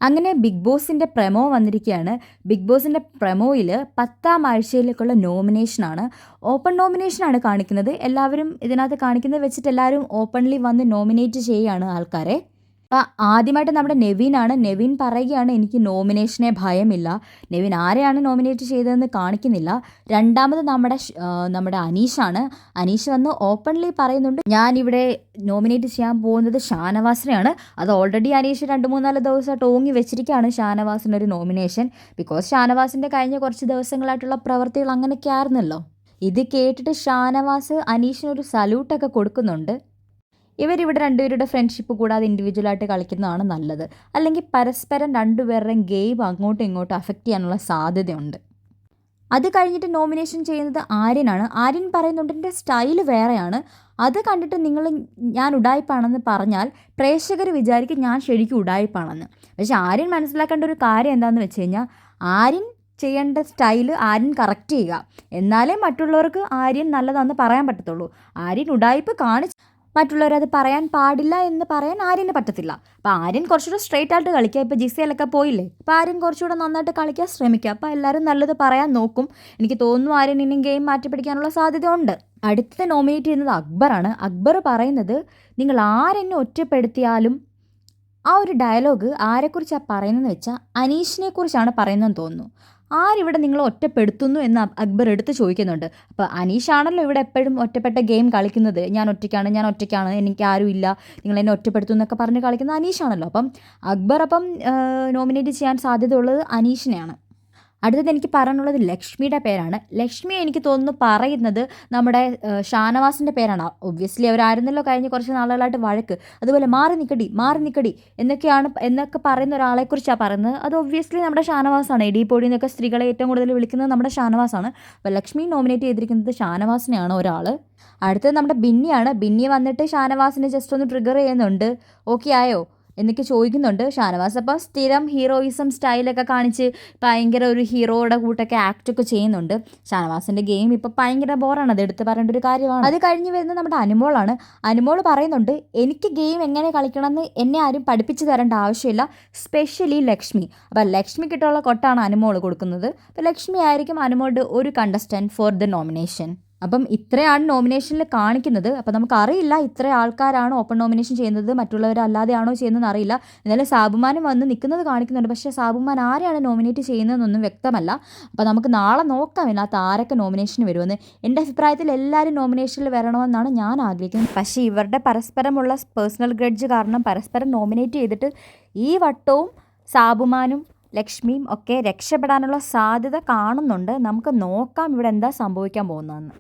അങ്ങനെ ബിഗ് ബോസിൻ്റെ പ്രമോ വന്നിരിക്കുകയാണ്. ബിഗ് ബോസിൻ്റെ പ്രമോയിൽ 10ാം ആഴ്ചയിലേക്കുള്ള നോമിനേഷനാണ്. ഓപ്പൺ നോമിനേഷനാണ് കാണിക്കുന്നത്. എല്ലാവരും ഇതിനകത്ത് കാണിക്കുന്നത് വെച്ചിട്ട് എല്ലാവരും ഓപ്പൺലി വന്ന് നോമിനേറ്റ് ചെയ്യുകയാണ് ആൾക്കാരെ. ആദ്യമായിട്ട് നമ്മുടെ നെവിനാണ്. നെവിൻ പറയുകയാണ് എനിക്ക് നോമിനേഷനെ ഭയമില്ല. നെവിൻ ആരെയാണ് നോമിനേറ്റ് ചെയ്തതെന്ന് കാണിക്കുന്നില്ല. രണ്ടാമത് നമ്മുടെ അനീഷാണ്. അനീഷ് വന്ന് ഓപ്പൺലി പറയുന്നുണ്ട് ഞാനിവിടെ നോമിനേറ്റ് ചെയ്യാൻ പോകുന്നത് ഷാനവാസിനെയാണ്. അത് ഓൾറെഡി അനീഷ് 2-3-4 ദിവസമായിട്ട് ഓങ്ങി വെച്ചിരിക്കുകയാണ് ഷാനവാസിനൊരു നോമിനേഷൻ. ബിക്കോസ് ഷാനവാസിൻ്റെ കഴിഞ്ഞ കുറച്ച് ദിവസങ്ങളായിട്ടുള്ള പ്രവർത്തികൾ അങ്ങനെയൊക്കെ ആയിരുന്നല്ലോ. ഇത് കേട്ടിട്ട് ഷാനവാസ് അനീഷിനൊരു സല്യൂട്ടൊക്കെ കൊടുക്കുന്നുണ്ട്. ഇവരിവിടെ രണ്ടുപേരുടെ ഫ്രണ്ട്ഷിപ്പ് കൂടാതെ ഇൻഡിവിജ്വലായിട്ട് കളിക്കുന്നതാണ് നല്ലത്. അല്ലെങ്കിൽ പരസ്പരം രണ്ടുപേരുടെയും ഗെയിം അങ്ങോട്ടും ഇങ്ങോട്ടും അഫക്റ്റ് ചെയ്യാനുള്ള സാധ്യതയുണ്ട്. അത് കഴിഞ്ഞിട്ട് നോമിനേഷൻ ചെയ്യുന്നത് ആര്യനാണ്. ആര്യൻ പറയുന്നുണ്ട് എൻ്റെ സ്റ്റൈല് വേറെയാണ്. അത് കണ്ടിട്ട് ഞാൻ ഉഡായിപ്പാണെന്ന് പറഞ്ഞാൽ പ്രേക്ഷകർ വിചാരിക്കും ഞാൻ ശരിക്കും ഉഡായിപ്പാണെന്ന്. പക്ഷേ ആര്യൻ മനസ്സിലാക്കേണ്ട ഒരു കാര്യം എന്താണെന്ന് വെച്ച് കഴിഞ്ഞാൽ ആര്യൻ ചെയ്യേണ്ട സ്റ്റൈല് ആര്യൻ കറക്റ്റ് ചെയ്യുക. എന്നാലേ മറ്റുള്ളവർക്ക് ആര്യൻ നല്ലതാണെന്ന് പറയാൻ പറ്റത്തുള്ളൂ. ആര്യൻ ഉഡായിപ്പ് കാണിച്ച് മറ്റുള്ളവരത് പറയാൻ പാടില്ല എന്ന് പറയാൻ ആര്യന് പറ്റത്തില്ല. അപ്പോൾ ആര്യൻ കുറച്ചുകൂടെ സ്ട്രെയിറ്റ് ആയിട്ട് കളിക്കുക. ഇപ്പോൾ ജിസയിലൊക്കെ പോയില്ലേ, അപ്പോൾ ആര്യൻ കുറച്ചുകൂടെ നന്നായിട്ട് കളിക്കാൻ ശ്രമിക്കുക. അപ്പോൾ എല്ലാവരും നല്ലത് പറയാൻ നോക്കും. എനിക്ക് തോന്നുന്നു ആര്യൻ ഇനിയും ഗെയിം മാറ്റി പിടിക്കാനുള്ള സാധ്യത ഉണ്ട്. അടുത്ത നോമിനേറ്റ് ചെയ്യുന്നത് അക്ബറാണ്. അക്ബർ പറയുന്നത് നിങ്ങൾ ആരെന്നെ ഒറ്റപ്പെടുത്തിയാലും ആ ഒരു ഡയലോഗ് ആരെക്കുറിച്ചാണ് പറയുന്നതെന്ന് വെച്ചാൽ അനീഷിനെ കുറിച്ചാണ് പറയുന്നതെന്ന് തോന്നുന്നു. ആരിവിടെ നിങ്ങളെ ഒറ്റപ്പെടുത്തുന്നു എന്ന് അക്ബർ എടുത്ത് ചോദിക്കുന്നുണ്ട്. അപ്പോൾ അനീഷാണല്ലോ ഇവിടെ എപ്പോഴും ഒറ്റപ്പെട്ട ഗെയിം കളിക്കുന്നത്. ഞാൻ ഒറ്റയ്ക്കാണ്, എനിക്ക് ആരും ഇല്ല, നിങ്ങൾ എന്നെ ഒറ്റപ്പെടുത്തും എന്നൊക്കെ പറഞ്ഞ് കളിക്കുന്ന അനീഷാണല്ലോ. അപ്പം അക്ബർ നോമിനേറ്റ് ചെയ്യാൻ സാധ്യതയുള്ളത് അനീഷിനെയാണ്. അടുത്തത് എനിക്ക് പറയാനുള്ളത് ലക്ഷ്മിയുടെ പേരാണ്. ലക്ഷ്മി എനിക്ക് തോന്നുന്നു പറയുന്നത് നമ്മുടെ ഷാനവാസിൻ്റെ പേരാണ്. ഒബ്വിയസ്ലി അവരായിരുന്നല്ലോ കഴിഞ്ഞ കുറച്ച് നാളുകളായിട്ട് വഴക്ക്. അതുപോലെ മാറി നിൽക്കടി എന്നൊക്കെ പറയുന്ന ഒരാളെക്കുറിച്ചാണ് പറയുന്നത്. അത് ഒബ്വിയസ്ലി നമ്മുടെ ഷാനവാസാണ്. എടി പൊടി എന്നൊക്കെ സ്ത്രീകളെ ഏറ്റവും കൂടുതൽ വിളിക്കുന്നത് നമ്മുടെ ഷാനവാസാണ്. അപ്പോൾ ലക്ഷ്മി നോമിനേറ്റ് ചെയ്തിരിക്കുന്നത് ഷാനവാസിനെയാണ് ഒരാൾ. അടുത്തത് നമ്മുടെ ബിന്നിയാണ്. ബിന്നി വന്നിട്ട് ഷാനവാസിനെ ജസ്റ്റ് ഒന്ന് ട്രിഗർ ചെയ്യുന്നുണ്ട്. ഓക്കെ ആയോ എന്നൊക്കെ ചോദിക്കുന്നുണ്ട്. ഷാനവാസ് അപ്പം സ്ഥിരം ഹീറോയിസം സ്റ്റൈലൊക്കെ കാണിച്ച് ഭയങ്കര ഒരു ഹീറോയുടെ കൂട്ടൊക്കെ ആക്റ്റൊക്കെ ചെയ്യുന്നുണ്ട്. ഷാനവാസിൻ്റെ ഗെയിം ഇപ്പോൾ ഭയങ്കര ബോറാണ്. അത് എടുത്ത് പറയേണ്ട ഒരു കാര്യമാണ്. അത് കഴിഞ്ഞ് വരുന്നത് നമ്മുടെ അനുമോളാണ്. അനുമോൾ പറയുന്നുണ്ട് എനിക്ക് ഗെയിം എങ്ങനെ കളിക്കണമെന്ന് എന്നെ ആരും പഠിപ്പിച്ച് തരേണ്ട ആവശ്യമില്ല, സ്പെഷ്യലി ലക്ഷ്മി. അപ്പോൾ ലക്ഷ്മിക്കിട്ടുള്ള കൊട്ടാണ് അനുമോൾ കൊടുക്കുന്നത്. അപ്പോൾ ലക്ഷ്മി ആയിരിക്കും അനുമോളുടെ ഒരു കണ്ടസ്റ്റൻറ്റ് ഫോർ ദ നോമിനേഷൻ. അപ്പം ഇത്രയാണ് നോമിനേഷനിൽ കാണിക്കുന്നത്. അപ്പോൾ നമുക്കറിയില്ല ഇത്ര ആൾക്കാരാണ് ഓപ്പൺ നോമിനേഷൻ ചെയ്യുന്നത്, മറ്റുള്ളവരല്ലാതെയാണോ ചെയ്യുന്നതെന്ന് അറിയില്ല. എന്നാലും സാബുമാനും വന്ന് നിൽക്കുന്നത് കാണിക്കുന്നുണ്ട്. പക്ഷേ സാബുമാൻ ആരെയാണ് നോമിനേറ്റ് ചെയ്യുന്നതെന്നൊന്നും വ്യക്തമല്ല. അപ്പോൾ നമുക്ക് നാളെ നോക്കാം ഇതിനകത്ത് ആരൊക്കെ നോമിനേഷന് വരുമെന്ന്. എൻ്റെ അഭിപ്രായത്തിൽ എല്ലാവരും നോമിനേഷനിൽ വരണമെന്നാണ് ഞാൻ ആഗ്രഹിക്കുന്നത്. പക്ഷേ ഇവരുടെ പരസ്പരമുള്ള പേഴ്സണൽ ഗ്രഡ്ജ് കാരണം പരസ്പരം നോമിനേറ്റ് ചെയ്തിട്ട് ഈ വട്ടവും സാബുമാനും ലക്ഷ്മിയും ഒക്കെ രക്ഷപ്പെടാനുള്ള സാധ്യത കാണുന്നുണ്ട്. നമുക്ക് നോക്കാം ഇവിടെ എന്താ സംഭവിക്കാൻ പോകുന്നതെന്ന്.